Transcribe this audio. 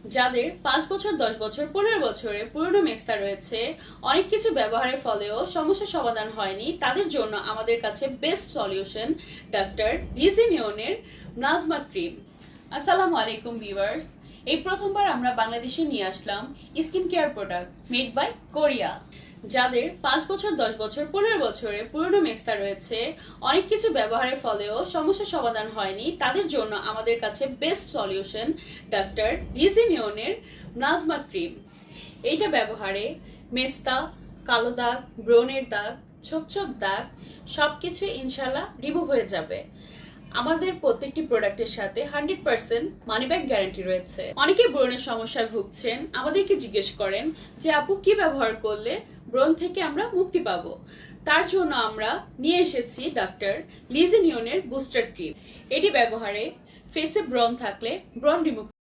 যাদের 5 বছর 10 বছর 15 বছরের পুরনো মেস্তা রয়েছে, অনেক কিছু ব্যবহারের ফলেও সমস্যার সমাধান হয়নি, তাদের জন্য আমাদের কাছে বেস্ট সলিউশন ডক্টর লিজিনিয়নের প্লাজমা ক্রিম। আসসালামু আলাইকুম ভিউয়ার্স, এই প্রথমবার আমরা বাংলাদেশে নিয়ে আসলাম skin care product made by Korea. যাদের 5 বছর 10 বছর 15 বছরের পুরনো মেস্তা রয়েছে, অনেক কিছু ব্যবহারের ফলেও সমস্যার সমাধান হয়নি, তাদের জন্য আমাদের কাছে বেস্ট সলিউশন ডক্টর লিজিনিয়নের প্লাজমা ক্রিম। এইটা ব্যবহারে মেস্তা, কালো দাগ, ব্রণের দাগ, ছোপ ছোপ দাগ সবকিছু ইনশাল্লাহ রিমুভ হয়ে যাবে। আমাদের প্রত্যেকটি প্রোডাক্টের সাথে 100% মানি ব্যাক গ্যারান্টি রয়েছে। অনেকে ব্রণের সমস্যায় ভুগছেন, আমাদেরকে জিজ্ঞেস করেন যে আপু কি ব্যবহার করলে ব্রণ থেকে আমরা মুক্তি পাবো। তার জন্য আমরা নিয়ে এসেছি ডক্টর লিজিনিয়নের বুস্টার ক্রিম। এটি ব্যবহারে ফেসে ব্রণ থাকলে ব্রণ রিমুভ